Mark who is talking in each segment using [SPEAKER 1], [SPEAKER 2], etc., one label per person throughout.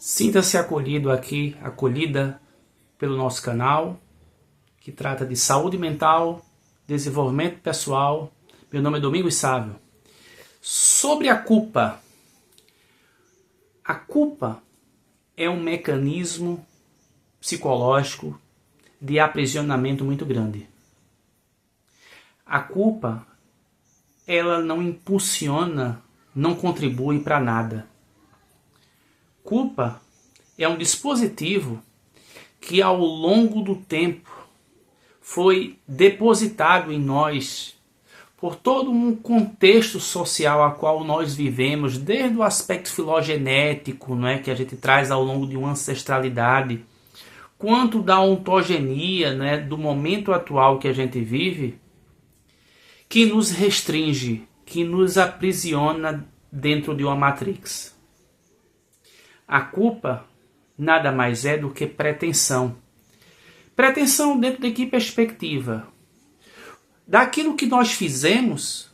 [SPEAKER 1] Sinta-se acolhido aqui, acolhida pelo nosso canal, que trata de saúde mental, desenvolvimento pessoal. Meu nome é Domingos Sávio. Sobre a culpa. A culpa é um mecanismo psicológico de aprisionamento muito grande. A culpa, ela não impulsiona, não contribui para nada. Culpa é um dispositivo que ao longo do tempo foi depositado em nós por todo um contexto social a qual nós vivemos, desde o aspecto filogenético, não é, que a gente traz ao longo de uma ancestralidade, quanto da ontogenia, né, do momento atual que a gente vive, que nos restringe, que nos aprisiona dentro de uma matrix. A culpa nada mais é do que pretensão. Pretensão dentro de que perspectiva? Daquilo que nós fizemos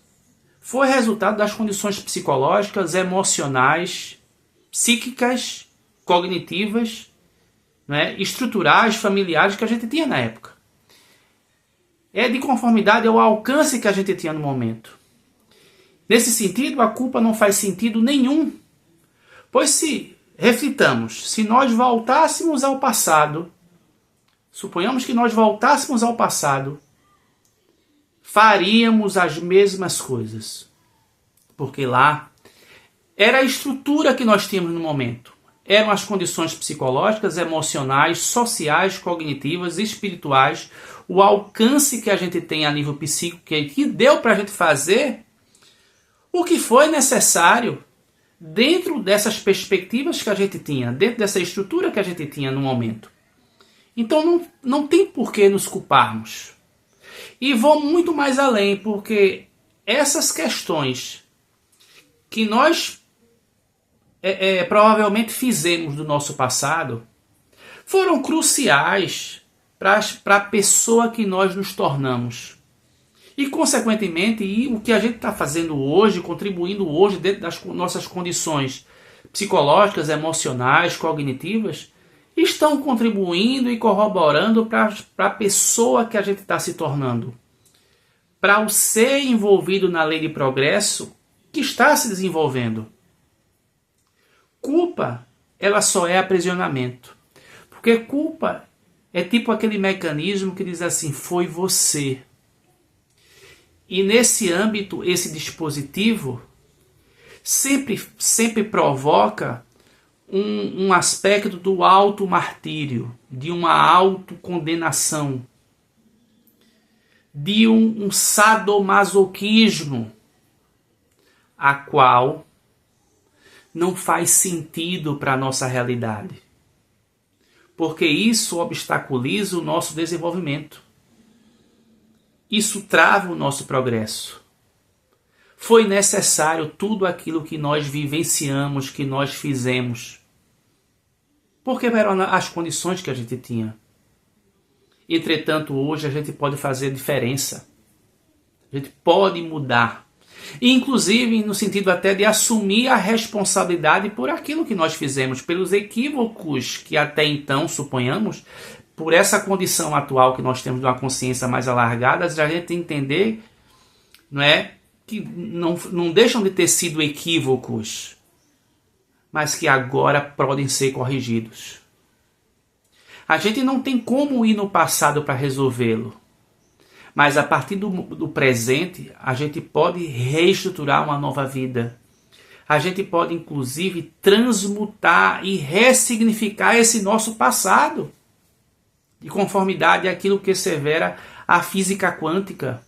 [SPEAKER 1] foi resultado das condições psicológicas, emocionais, psíquicas, cognitivas, né, estruturais, familiares que a gente tinha na época. É de conformidade ao alcance que a gente tinha no momento. Nesse sentido, a culpa não faz sentido nenhum. Pois se reflitamos, se nós voltássemos ao passado, suponhamos que nós voltássemos ao passado, faríamos as mesmas coisas. Porque lá era a estrutura que nós tínhamos no momento. Eram as condições psicológicas, emocionais, sociais, cognitivas, espirituais, o alcance que a gente tem a nível psíquico, que deu para a gente fazer o que foi necessário dentro dessas perspectivas que a gente tinha, dentro dessa estrutura que a gente tinha no momento. Então não tem por que nos culparmos. E vou muito mais além, porque essas questões que nós provavelmente fizemos do nosso passado foram cruciais para a pessoa que nós nos tornamos. E, consequentemente, o que a gente está fazendo hoje, contribuindo hoje dentro das nossas condições psicológicas, emocionais, cognitivas, estão contribuindo e corroborando para a pessoa que a gente está se tornando. Para o ser envolvido na lei de progresso que está se desenvolvendo. Culpa, ela só é aprisionamento. Porque culpa é tipo aquele mecanismo que diz assim, foi você. E nesse âmbito, esse dispositivo sempre provoca um aspecto do auto-martírio, de uma autocondenação, de um sadomasoquismo, a qual não faz sentido para a nossa realidade. Porque isso obstaculiza o nosso desenvolvimento. Isso trava o nosso progresso. Foi necessário tudo aquilo que nós vivenciamos, que nós fizemos. Porque eram as condições que a gente tinha. Entretanto, hoje a gente pode fazer diferença. A gente pode mudar. Inclusive no sentido até de assumir a responsabilidade por aquilo que nós fizemos, pelos equívocos que até então, suponhamos, por essa condição atual que nós temos de uma consciência mais alargada, a gente entender, não é, que não deixam de ter sido equívocos, mas que agora podem ser corrigidos. A gente não tem como ir no passado para resolvê-lo, mas a partir do presente, a gente pode reestruturar uma nova vida. A gente pode, inclusive, transmutar e ressignificar esse nosso passado, de conformidade àquilo que assevera a física quântica.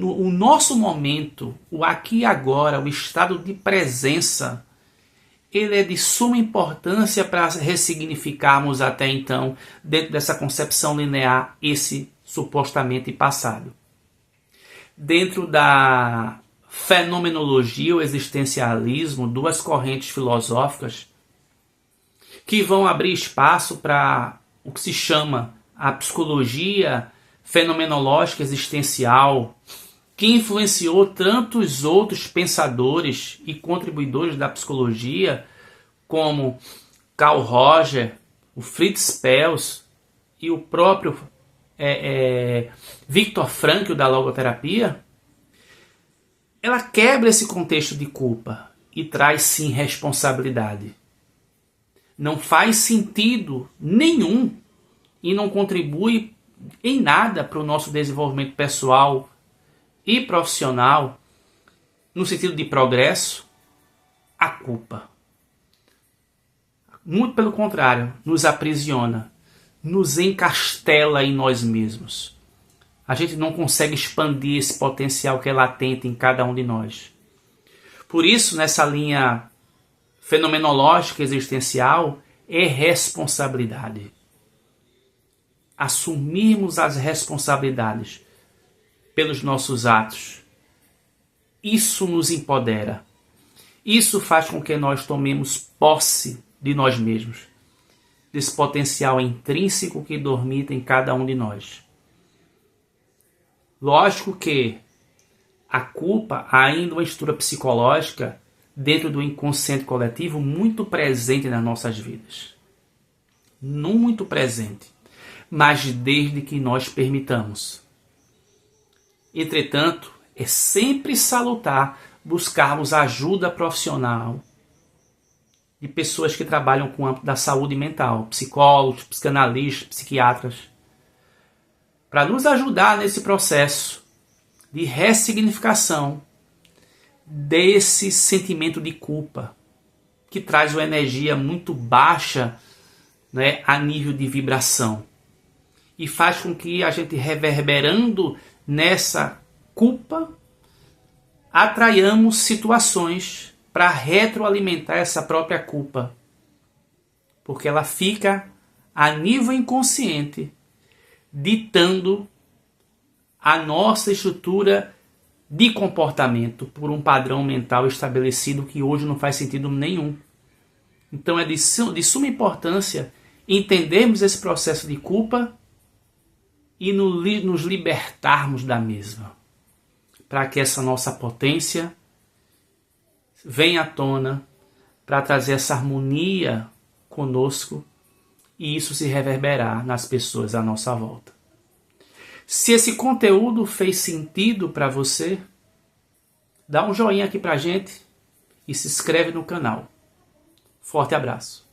[SPEAKER 1] O nosso momento, o aqui e agora, o estado de presença, ele é de suma importância para ressignificarmos até então, dentro dessa concepção linear, esse supostamente passado. Dentro da fenomenologia, o existencialismo, duas correntes filosóficas que vão abrir espaço para o que se chama a psicologia fenomenológica existencial, que influenciou tantos outros pensadores e contribuidores da psicologia, como Carl Rogers, o Fritz Perls e o próprio Viktor Frankl da logoterapia, ela quebra esse contexto de culpa e traz sim responsabilidade. Não faz sentido nenhum e não contribui em nada para o nosso desenvolvimento pessoal e profissional, no sentido de progresso, a culpa. Muito pelo contrário, nos aprisiona, nos encastela em nós mesmos. A gente não consegue expandir esse potencial que é latente em cada um de nós. Por isso, nessa linha fenomenológica existencial, é responsabilidade. Assumirmos as responsabilidades pelos nossos atos. Isso nos empodera. Isso faz com que nós tomemos posse de nós mesmos, desse potencial intrínseco que dormita em cada um de nós. Lógico que a culpa ainda é uma estrutura psicológica dentro do inconsciente coletivo muito presente nas nossas vidas. Não muito presente, mas desde que nós permitamos. Entretanto, é sempre salutar buscarmos ajuda profissional de pessoas que trabalham com o âmbito da saúde mental, psicólogos, psicanalistas, psiquiatras, para nos ajudar nesse processo de ressignificação desse sentimento de culpa, que traz uma energia muito baixa, né, a nível de vibração, e faz com que a gente, reverberando nessa culpa, atraiamos situações para retroalimentar essa própria culpa, porque ela fica a nível inconsciente ditando a nossa estrutura de comportamento por um padrão mental estabelecido que hoje não faz sentido nenhum. Então é de suma importância entendermos esse processo de culpa e nos libertarmos da mesma, para que essa nossa potência venha à tona, para trazer essa harmonia conosco e isso se reverberar nas pessoas à nossa volta. Se esse conteúdo fez sentido para você, dá um joinha aqui pra gente e se inscreve no canal. Forte abraço.